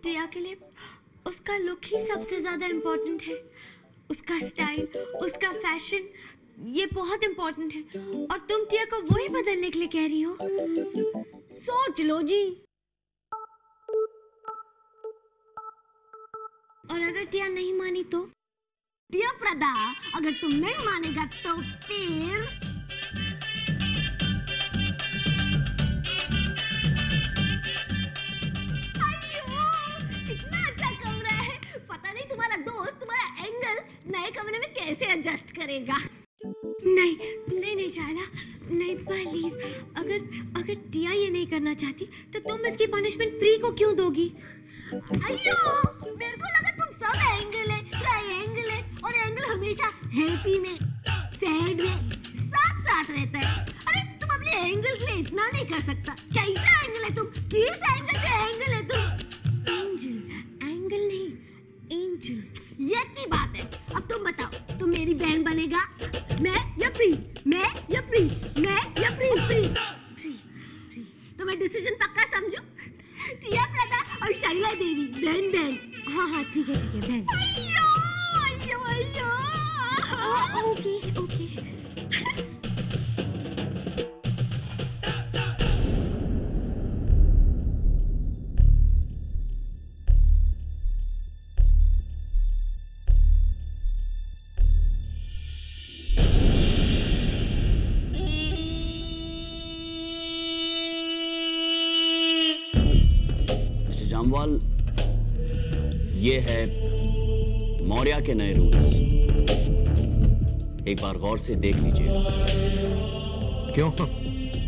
टिया के लिए उसका लुक ही सबसे ज्यादा इम्पोर्टेंट है। उसका स्टाइल, उसका फैशन, ये बहुत इम्पोर्टेंट है। और तुम टिया को वही बदलने के लिए कह रही हो? सोच लो जी। और अगर टिया नहीं मानी तो? टिया प्रदा, अगर तुम नहीं मानेगा तो फिर कितना अच्छा कमरा है। पता नहीं तुम्हारा दोस्त तुम्हारा एंगल नए कमरे में कैसे एडजस्ट करेगा। नहीं नहीं नहीं शायदा, नहीं प्लीज। अगर टिया ये नहीं करना चाहती तो तुम इसकी पनिशमेंट प्री को क्यों दोगी? अयो, मेरे को लगा तुम सब एंगल है, ट्रायंगल है, और एंगल हमेशा हैप्पी में, सैड में साथ रहता है। अरे तुम अपने एंगल के लिए इतना नहीं कर सकता। कैसा एंगल है तुम? किस एंगल से एंगल है तुम? एंगल नहीं, एंजल। ये की बात है। अब तुम बताओ, तुम मेरी बहन बनेगा? मैं या फ्री? मैं या फ्री? मैं या फ्री? तो मैं डिसीजन पक्का समझू? टिया प्रदा और शैला देवी बहन। हाँ ठीक है बहन। अयो। ओके। जामवाल, ये है मौर्या के नए रूल्स। एक बार गौर से देख लीजिए। क्यों?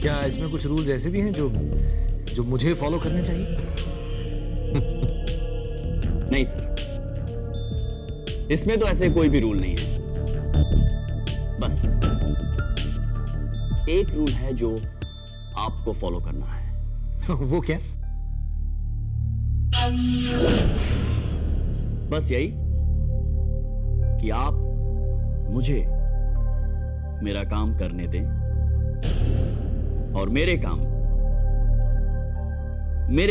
क्या इसमें कुछ रूल्स ऐसे भी हैं जो मुझे फॉलो करने चाहिए? नहीं सर, इसमें तो ऐसे कोई भी रूल नहीं है। बस एक रूल है जो आपको फॉलो करना है। वो क्या? बस यही कि आप मुझे मेरा काम करने दें और मेरे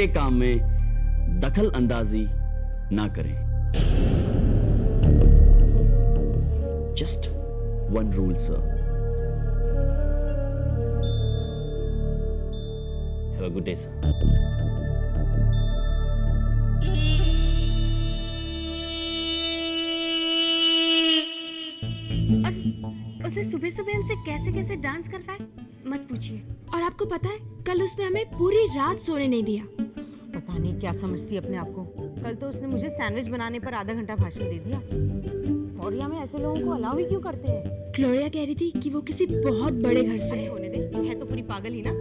काम में दखल अंदाजी ना करें। Just one rule sir. Have a good day sir. उसे सुबह हमसे कैसे डांस करवाए मत पूछिए। और आपको पता है, कल उसने हमें पूरी रात सोने नहीं दिया। पता नहीं क्या समझती है अपने आप को। कल तो उसने मुझे सैंडविच बनाने पर आधा घंटा भाषण दे दिया। मौर्या में ऐसे लोगों को अलाउ ही क्यों करते हैं? ग्लोरिया कह रही थी कि वो किसी बहुत बड़े घर से है। होने दे, है तो पूरी पागल ही ना।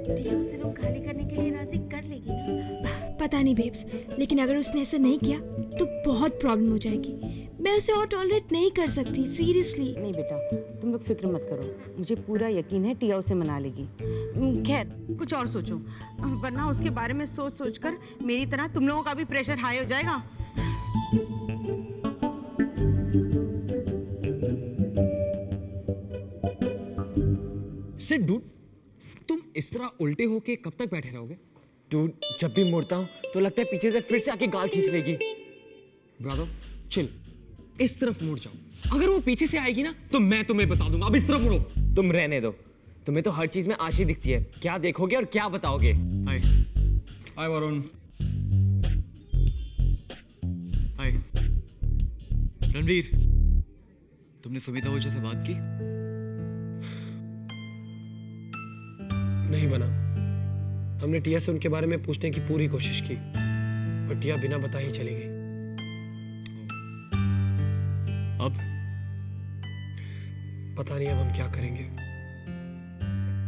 टिया उसे रूम खाली करने के लिए राजी कर लेगी ना? पता नहीं बेब्स, लेकिन अगर उसने ऐसा नहीं किया तो बहुत प्रॉब्लम हो जाएगी। मैं उसे और टॉलरेट नहीं कर सकती, सीरियसली। नहीं बेटा, तुम लोग फिक्र मत करो। मुझे पूरा यकीन है टिया उसे मना लेगी। खैर कुछ और सोचो, वरना उसके बारे में सोच कर मेरी तरह तुम लोगों का भी प्रेशर हाई हो जाएगा। सिट डूड, तुम इस तरह उल्टे होके कब तक बैठे रहोगे? डूड, जब भी मुड़ता हूँ तो लगता है पीछे से फिर से आके गाल खींच लेगी। ब्रदर चिल, इस तरफ मुड़ जाओ। अगर वो पीछे से आएगी ना तो मैं तुम्हें बता दूंगा। अब इस तरफ मुड़ो। तुम रहने दो, तुम्हें तो हर चीज में आशी दिखती है। क्या देखोगे और क्या बताओगे? हाय हाय वरुण। हाय रणवीर, तुमने सुमिता वजह से बात की? नहीं बना। हमने टिया से उनके बारे में पूछने की पूरी कोशिश की, पर टिया बिना बताए ही चली गई। अब पता नहीं अब हम क्या करेंगे।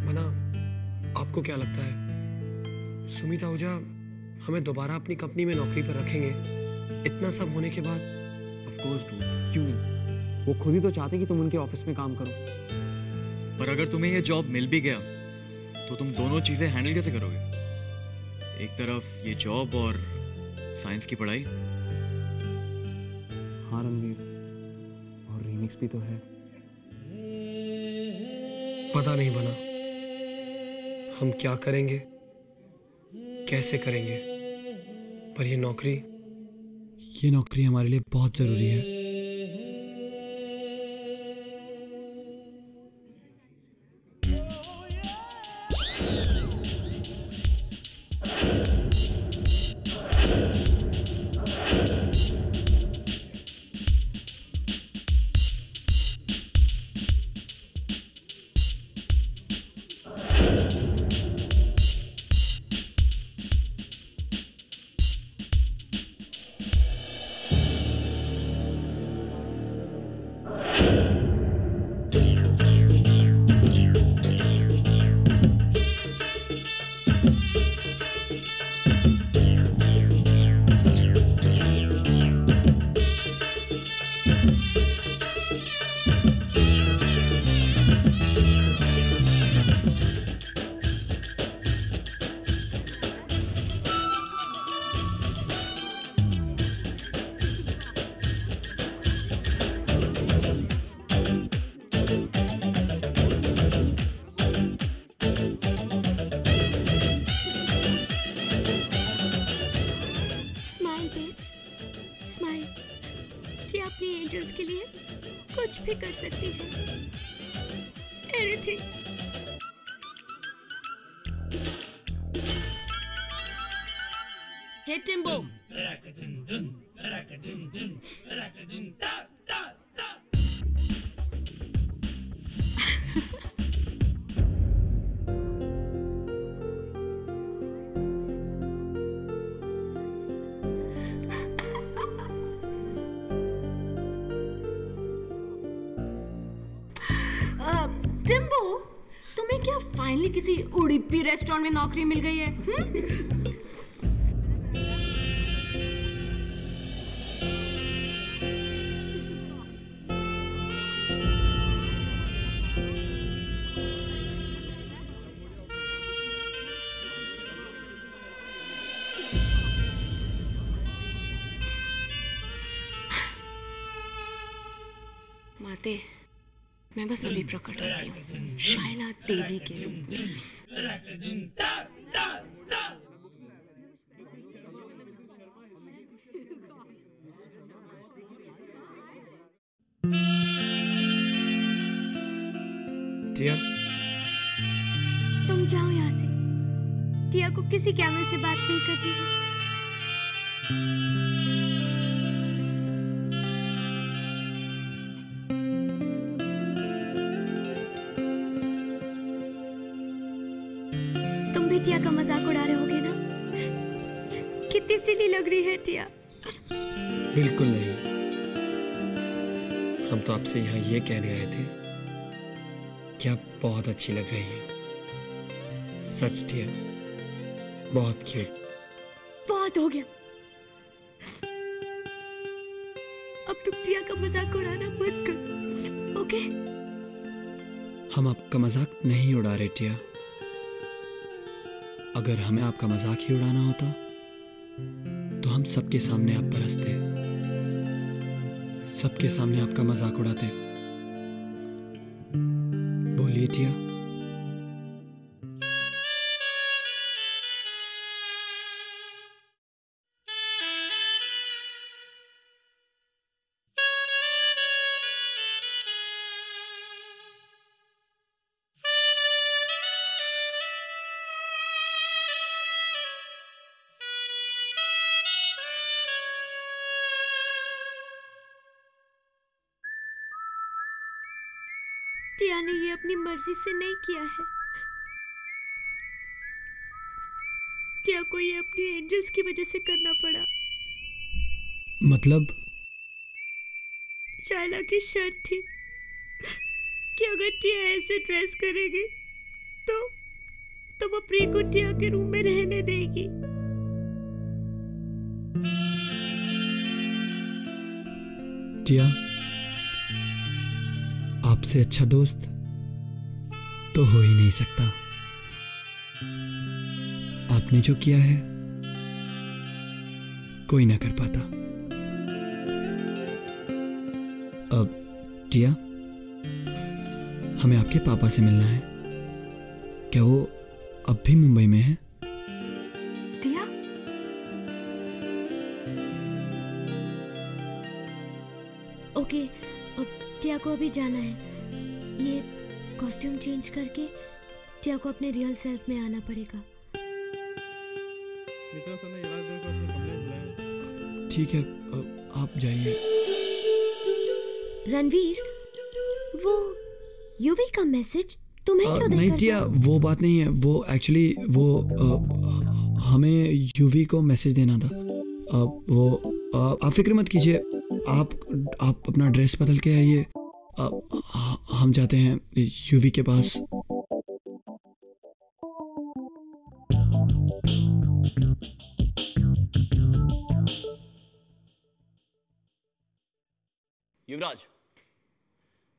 मना, आपको क्या लगता है सुमिता ओझा हमें दोबारा अपनी कंपनी में नौकरी पर रखेंगे इतना सब होने के बाद? ऑफ कोर्स डूड, क्यों नहीं। वो खुद ही तो चाहते कि तुम उनके ऑफिस में काम करो। पर अगर तुम्हें ये जॉब मिल भी गया तो तुम दोनों चीजें हैंडल कैसे करोगे? एक तरफ ये जॉब और साइंस की पढ़ाई। हाँ रणवीर, और रीमिक्स भी तो है। पता नहीं बना हम क्या करेंगे, कैसे करेंगे, पर ये नौकरी हमारे लिए बहुत जरूरी है। के लिए कुछ भी कर सकती है। Anything. Hey Timbo. टिम्बो, तुम्हें क्या फाइनली किसी उड़ीपी रेस्टोरेंट में नौकरी मिल गई है? माते, मैं बस अभी प्रकट होती हूँ शायला देवी के रूप में। टिया, तुम जाओ यहाँ से। टिया को किसी कैमल से बात नहीं करनी है। टिया का मजाक उड़ा रहे होगे ना? कितनी सिली लग रही है टिया। बिल्कुल नहीं, हम तो आपसे यहाँ ये कहने आए थे कि आप बहुत अच्छी लग रही हैं। सच टिया, बहुत क्यूट। बहुत हो गया, अब तुम टिया का मजाक उड़ाना बंद करो, ओके? हम आपका मजाक नहीं उड़ा रहे टिया। अगर हमें आपका मजाक ही उड़ाना होता तो हम सबके सामने आप पर हंसते, सबके सामने आपका मजाक उड़ाते। बोलिए टिया। टिया ने ये अपनी मर्जी से नहीं किया है। टिया को ये अपनी एंजल्स की वजह से करना पड़ा। मतलब? शायला की शर्त थी कि अगर टिया ऐसे ड्रेस करेगी तो वो प्री को टिया के रूम में रहने देगी। टिया, आपसे अच्छा दोस्त तो हो ही नहीं सकता। आपने जो किया है कोई ना कर पाता। टिया, हमें आपके पापा से मिलना है। क्या वो अब भी मुंबई में है? टिया, ओके, अब टिया को अभी जाना है। ये कॉस्ट्यूम चेंज करके टिया को अपने रियल सेल्फ में आना पड़ेगा। ठीक है, आप जाइए। रणवीर, वो यूवी का मैसेज तुम्हें क्यों नहीं टिया, वो बात नहीं है। वो एक्चुअली हमें यूवी को मैसेज देना था। आप फिक्र मत कीजिए। आप अपना ड्रेस बदल के आइए। हम जाते हैं यूवी के पास।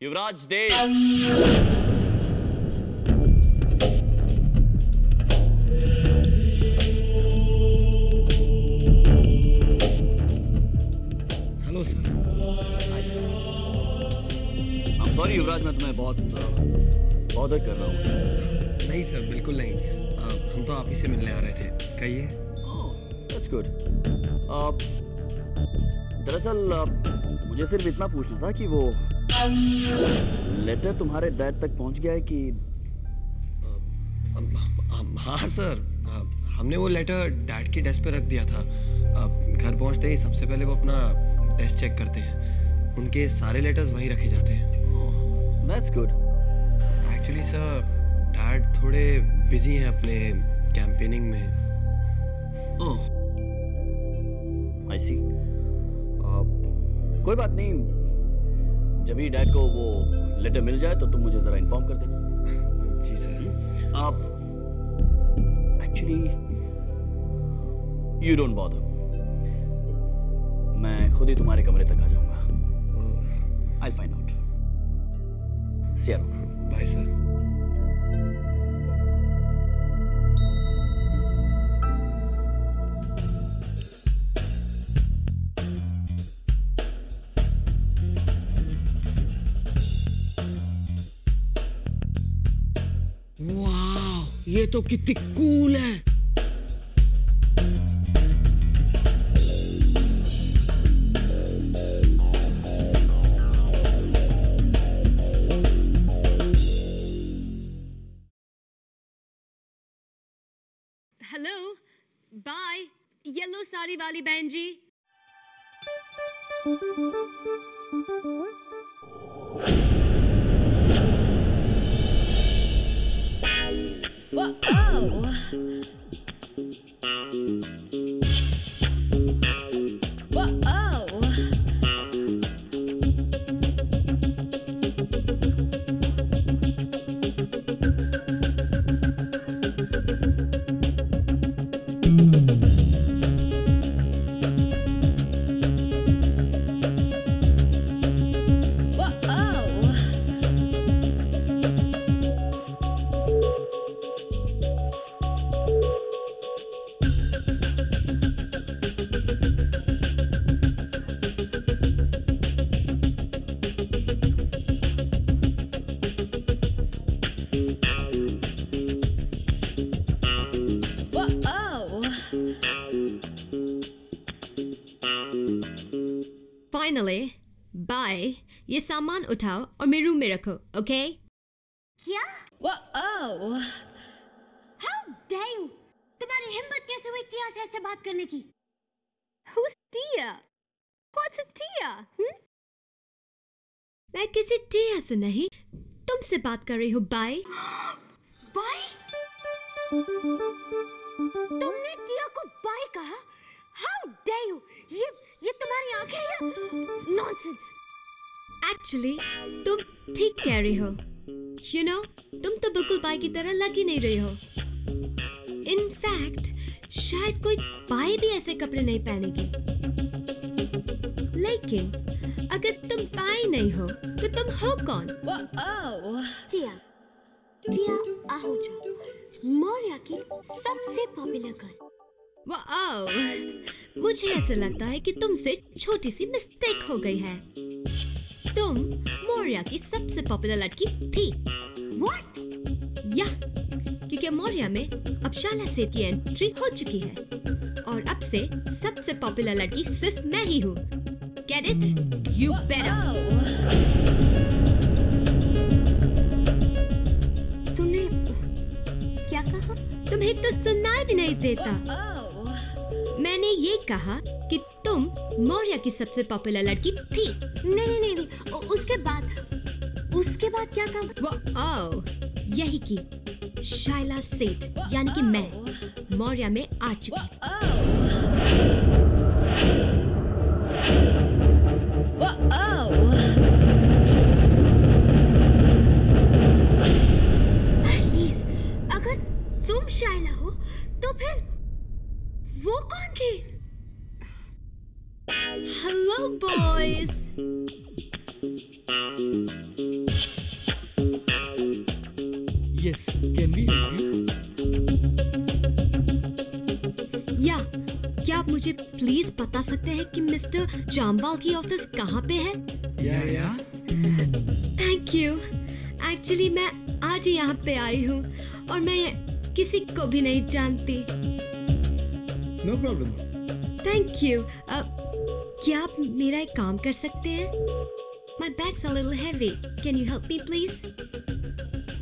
Yuvraj Dev. Hello sir. Sorry Yuvraj, मैं तुम्हें बहुत बॉदर कर रहा हूँ। नहीं सर, बिल्कुल नहीं। हम तो आप ही से मिलने आ रहे थे। कहिए। That's good. दरअसल मुझे सिर्फ इतना पूछना था कि वो लेटर तुम्हारे डैड तक पहुंच गया है कि? हाँ सर, हमने वो लेटर डैड की डेस्क पे रख दिया था। घर पहुंचते ही सबसे पहले वो अपना डेस्क चेक करते हैं। उनके सारे लेटर्स वहीं रखे जाते हैं। That's good. Actually sir, dad थोड़े बिजी हैं अपने कैंपेनिंग में। ओह, I see. कोई बात नहीं। जब ही डैड को वो लेटर मिल जाए तो तुम मुझे जरा इन्फॉर्म कर देना। जी सर। आप एक्चुअली यू डोंट बॉदर, मैं खुद ही तुम्हारे कमरे तक आ जाऊंगा। I find out. See you. Bye, sir. वाह, ये तो कितनी कूल है। हेलो, बाय येलो साड़ी वाली बहन जी। Finally, bye. ये सामान उठाओ और मेरे रूम में रखो, ओके? क्या? How dare you? तुम्हारी हिम्मत कैसे हुई टिया से ऐसे बात करने की? Who's Tia? What's a Tia? मैं किसी टिया से नहीं, तुमसे बात कर रही हूँ, बाय। बाय? तुमने टिया को बाय कहा? How dare you? ये तुम्हारी आंखें या नॉनसेंस? एक्चुअली तुम ठीक कह रही हो। You know, तुम तो बिल्कुल बाय की तरह लग ही नहीं रही हो। इनफैक्ट शायद कोई बाय भी ऐसे कपड़े नहीं पहनेगी। लेकिन अगर तुम बाय नहीं हो तो तुम हो कौन? टिया आहूजा, मौर्या की सबसे पॉपुलर गर्ल। मुझे ऐसा लगता है कि तुमसे छोटी सी मिस्टेक हो गई है। तुम मौर्य की सबसे पॉपुलर लड़की थी। What? या क्योंकि मौर्य में अब शाला सेठ की एंट्री हो चुकी है और अब से सबसे पॉपुलर लड़की सिर्फ मैं ही हूँ। Get it? You better. तुमने क्या कहा? तुम्हें तो सुनाई भी नहीं देता। मैंने ये कहा कि तुम मौर्य की सबसे पॉपुलर लड़की थी। नहीं, उसके बाद क्या कहा? वो यही की शाइला सेठ यानी कि मैं मौर्य में आ चुकी। प्लीज, अगर तुम शाइला हो तो फिर वो कौन थी? Hello boys. Yes, can we help you? या क्या आप मुझे प्लीज बता सकते हैं कि मिस्टर जामवाल की ऑफिस कहाँ पे है? या थैंक यू। एक्चुअली मैं आज ही यहाँ पे आई हूँ और मैं किसी को भी नहीं जानती। No problem. Thank you. क्या आप मेरा एक काम कर सकते हैं? My bag's a little heavy. Can you help me please?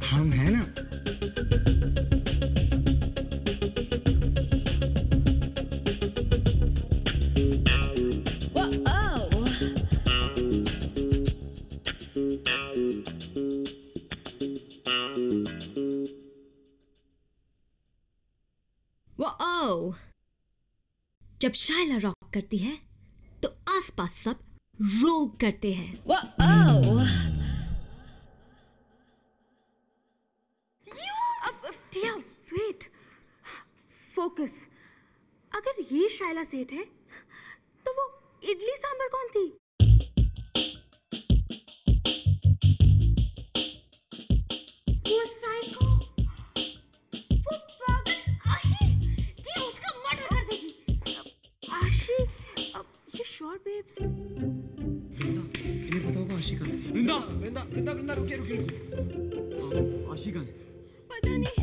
हम हैं ना। Wow. जब शाइला रॉक करती है तो आसपास सब रोल करते हैं। टिया, वेट, फोकस। अगर ये शाइला सेठ है तो वो इडली सांभर कौन थी? वो साइको, वो पागल आशी, टिया उसका मर्डर कर देगी। आशी, ये शॉर्ट बेब्स। इन्हें पता होगा आशिका। वृंदा रुकिए। आशिका पता नहीं,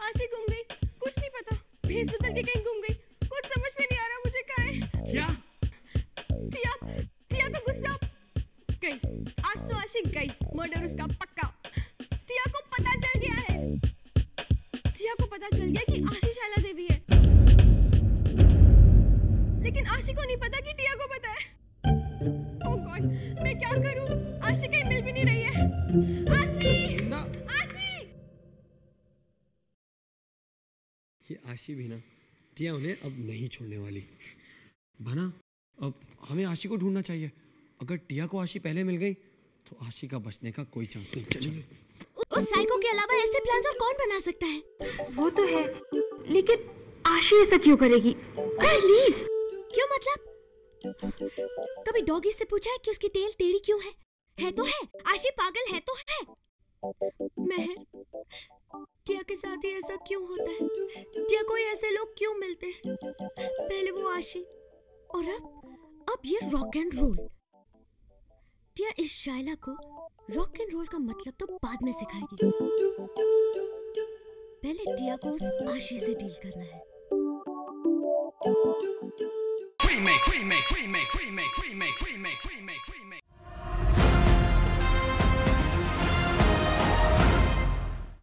आशी गुम गई, कुछ नहीं पता। भेस बदल के कहीं गुम गई, कुछ समझ में नहीं आ रहा मुझे कहाँ है। क्या? टिया तो गुस्सा गई। आज तो आशी गई, मर्डर उसका पक्का। टिया को पता चल गया है। टिया को पता चल गया कि आशी शाइला देवी है, लेकिन आशी को नहीं पता कि टिया को पता है। ओह गॉड, मैं क्या करूं? आशी कहीं मिल भी नहीं रही है। आशी! ये आशी भी ना, टिया उन्हें अब नहीं छोड़ने वाली। बना, अब हमें आशी को ढूंढना चाहिए। अगर टिया को आशी पहले मिल गई तो आशी का बचने का कोई चांस नहीं। चलिए। उस साइको के अलावा ऐसे प्लान्स और कौन बना सकता है? वो तो है, लेकिन आशी ऐसा क्यों करेगी? प्लीज, क्यों मतलब? कभी डॉगी से पूछा है कि उसकी टेल टेढ़ी क्यों है? है तो है, आशी पागल है तो है। महर, टिया के साथ ही ऐसा क्यों होता है? टिया को ऐसे लोग क्यों मिलते हैं? पहले वो आशी और अब ये रॉक एंड रोल। टिया इस शाइला को रॉक एंड रोल का मतलब तो बाद में सिखाएगी। पहले टिया को उस आशी से डील करना है। Remake.